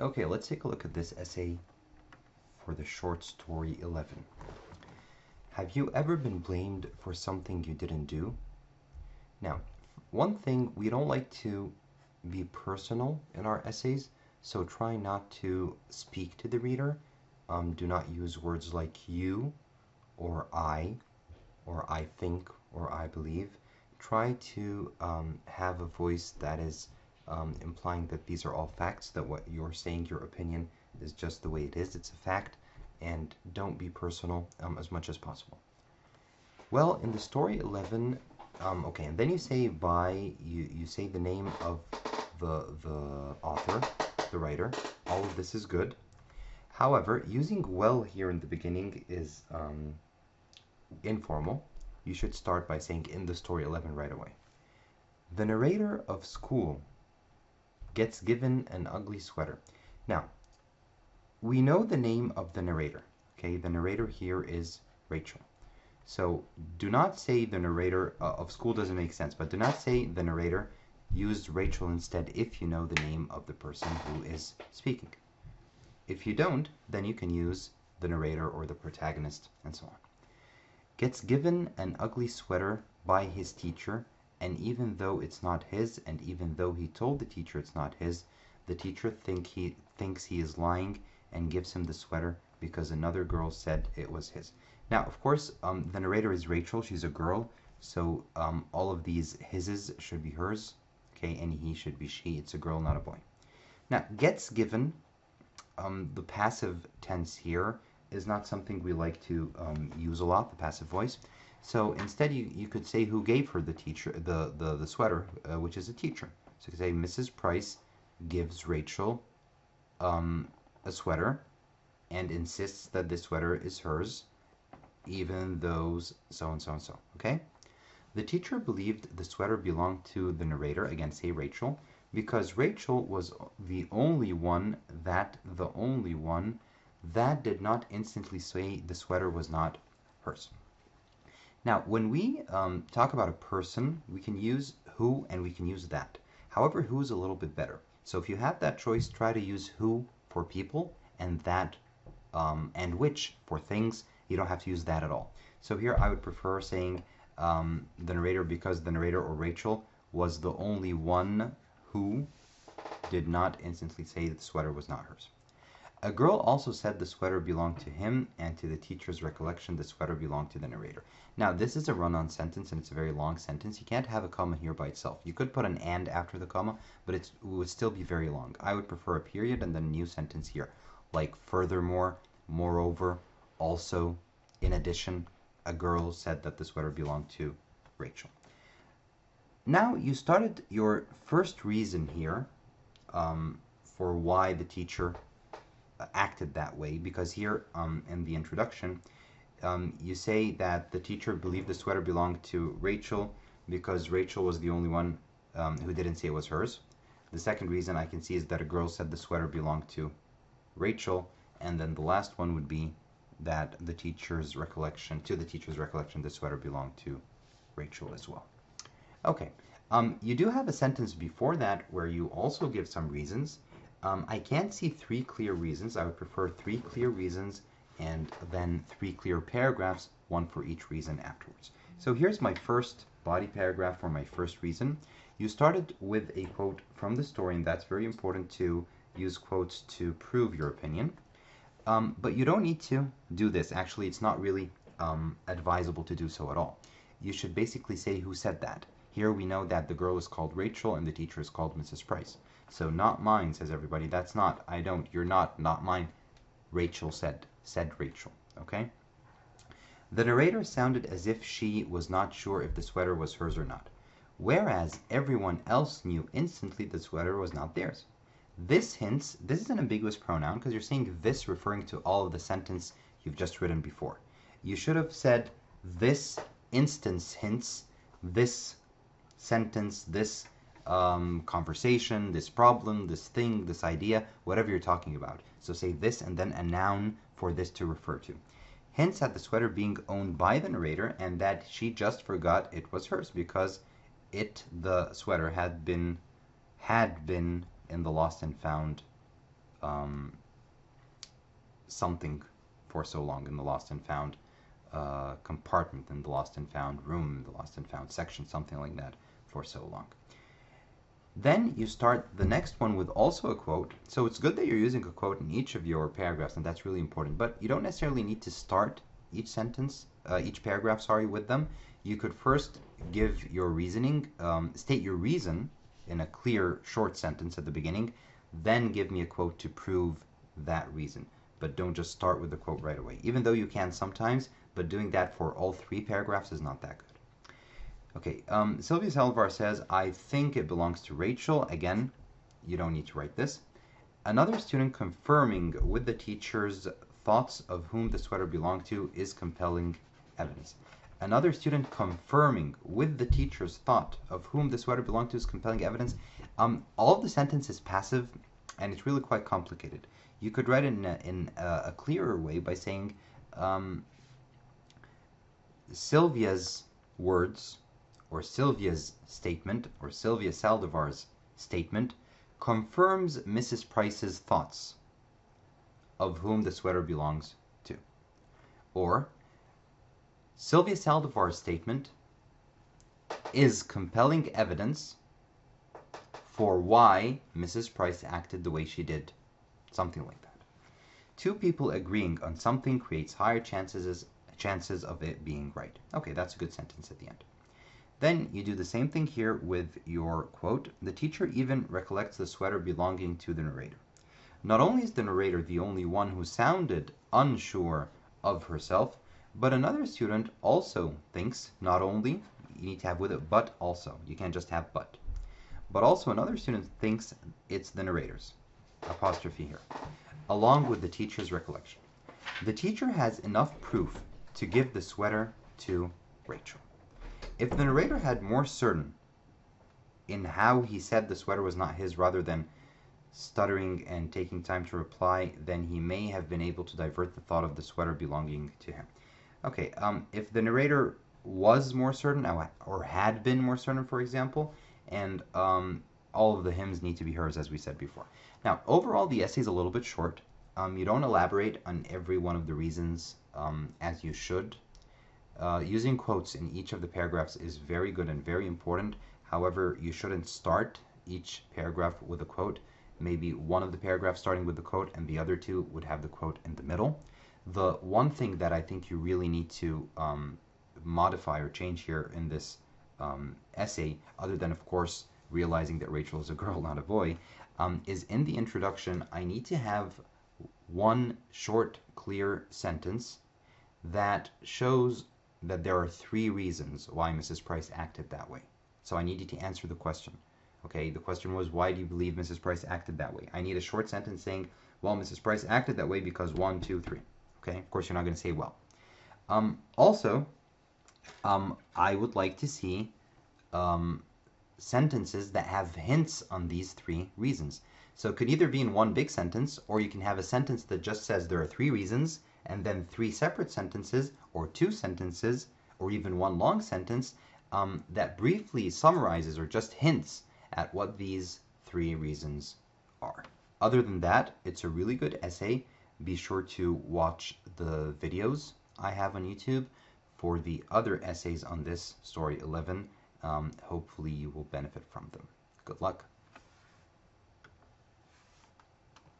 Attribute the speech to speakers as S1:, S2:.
S1: Okay, let's take a look at this essay for the short story 11. Have you ever been blamed for something you didn't do? Now, one thing, we don't like to be personal in our essays, so try not to speak to the reader. Do not use words like you or I think or I believe. Try to have a voice that is implying that these are all facts, that what you're saying, your opinion, is just the way it is. It's a fact, and don't be personal as much as possible. Well, in the story 11, okay, and then you say you say the name of the author, the writer. All of this is good. However, using well here in the beginning is informal. You should start by saying in the story 11 right away. The narrator of school gets given an ugly sweater. Now, we know the name of the narrator. Okay, the narrator here is Rachel. So do not say the narrator of school, doesn't make sense, but do not say the narrator. Use Rachel instead if you know the name of the person who is speaking. If you don't, then you can use the narrator or the protagonist and so on. Gets given an ugly sweater by his teacher, and even though it's not his, and even though he told the teacher it's not his, the teacher thinks he is lying and gives him the sweater because another girl said it was his. Now, of course, the narrator is Rachel. She's a girl, so all of these hises should be hers, okay, and he should be she. It's a girl, not a boy. Now, gets given, the passive tense here is not something we like to use a lot, the passive voice. So instead, you could say who gave her the teacher the sweater, which is a teacher. So you could say Mrs. Price gives Rachel a sweater and insists that this sweater is hers, even though so and so and so. Okay. The teacher believed the sweater belonged to the narrator, again say Rachel, because Rachel was the only one that did not instantly say the sweater was not hers. Now, when we talk about a person, we can use who and we can use that. However, who is a little bit better. So if you have that choice, try to use who for people and that and which for things. You don't have to use that at all. So here I would prefer saying the narrator, because the narrator or Rachel was the only one who did not instantly say that the sweater was not hers. A girl also said the sweater belonged to him, and to the teacher's recollection, the sweater belonged to the narrator. Now, this is a run-on sentence, and it's a very long sentence. You can't have a comma here by itself. You could put an and after the comma, but it would still be very long. I would prefer a period and then a new sentence here, like furthermore, moreover, also, in addition, a girl said that the sweater belonged to Rachel. Now, you started your first reason here for why the teacher acted that way, because here in the introduction you say that the teacher believed the sweater belonged to Rachel because Rachel was the only one who didn't say it was hers. The second reason I can see is that a girl said the sweater belonged to Rachel, and then the last one would be that the teacher's recollection, the sweater belonged to Rachel as well. Okay, you do have a sentence before that where you also give some reasons. I can't see 3 clear reasons. I would prefer 3 clear reasons and then 3 clear paragraphs, one for each reason afterwards. So here's my first body paragraph for my first reason. You started with a quote from the story, and that's very important to use quotes to prove your opinion. But you don't need to do this. Actually, it's not really advisable to do so at all. You should basically say who said that. Here we know that the girl is called Rachel and the teacher is called Mrs. Price. So not mine, says everybody. That's not, I don't, you're not mine. Rachel said Rachel, okay? The narrator sounded as if she was not sure if the sweater was hers or not, whereas everyone else knew instantly the sweater was not theirs. This hints, this is an ambiguous pronoun because you're saying this referring to all of the sentence you've just written before. You should have said this instance hints, this sentence, this conversation, this problem, this thing, this idea, whatever you're talking about. So say this and then a noun for this to refer to. Hints at the sweater being owned by the narrator and that she just forgot it was hers because the sweater had been in the lost and found something for so long in the lost and found compartment, in the lost and found room, the lost and found section, something like that for so long. Then you start the next one with also a quote. So it's good that you're using a quote in each of your paragraphs, and that's really important. But you don't necessarily need to start each sentence, each paragraph, sorry, with them. You could first give your reasoning, state your reason in a clear, short sentence at the beginning, then give me a quote to prove that reason. But don't just start with the quote right away, even though you can sometimes, but doing that for all 3 paragraphs is not that good. Okay, Sylvia Salvar says, I think it belongs to Rachel. Again, you don't need to write this. Another student confirming with the teacher's thoughts of whom the sweater belonged to is compelling evidence. Another student confirming with the teacher's thought of whom the sweater belonged to is compelling evidence. All of the sentence is passive, and it's really quite complicated. You could write it in a clearer way by saying Sylvia's words, or Sylvia's statement, or Sylvia Saldivar's statement, confirms Mrs. Price's thoughts of whom the sweater belongs to. Or, Sylvia Saldivar's statement is compelling evidence for why Mrs. Price acted the way she did. Something like that. 2 people agreeing on something creates higher chances of it being right. Okay, that's a good sentence at the end. Then you do the same thing here with your quote. The teacher even recollects the sweater belonging to the narrator. Not only is the narrator the only one who sounded unsure of herself, but another student also thinks, not only, you need to have with it, but also. You can't just have but. But also another student thinks it's the narrator's. Apostrophe here. Along with the teacher's recollection. The teacher has enough proof to give the sweater to Rachel. If the narrator had more certain in how he said the sweater was not his rather than stuttering and taking time to reply, then he may have been able to divert the thought of the sweater belonging to him. Okay, if the narrator was more certain, or had been more certain, for example, and all of the hymns need to be hers, as we said before. Now, overall, the essay is a little bit short. You don't elaborate on every one of the reasons as you should. Using quotes in each of the paragraphs is very good and very important. However, you shouldn't start each paragraph with a quote. Maybe one of the paragraphs starting with the quote and the other 2 would have the quote in the middle. The one thing that I think you really need to modify or change here in this essay, other than, of course, realizing that Rachel is a girl, not a boy, is in the introduction, I need to have one short, clear sentence that shows that there are 3 reasons why Mrs. Price acted that way. So I need you to answer the question. Okay, the question was, why do you believe Mrs. Price acted that way? I need a short sentence saying, well, Mrs. Price acted that way because 1, 2, 3. Okay, of course you're not going to say well. Also, I would like to see sentences that have hints on these 3 reasons. So it could either be in one big sentence, or you can have a sentence that just says there are 3 reasons, and then 3 separate sentences, or 2 sentences, or even one long sentence that briefly summarizes or just hints at what these 3 reasons are. Other than that, it's a really good essay. Be sure to watch the videos I have on YouTube for the other essays on this, Story 11. Hopefully you will benefit from them. Good luck.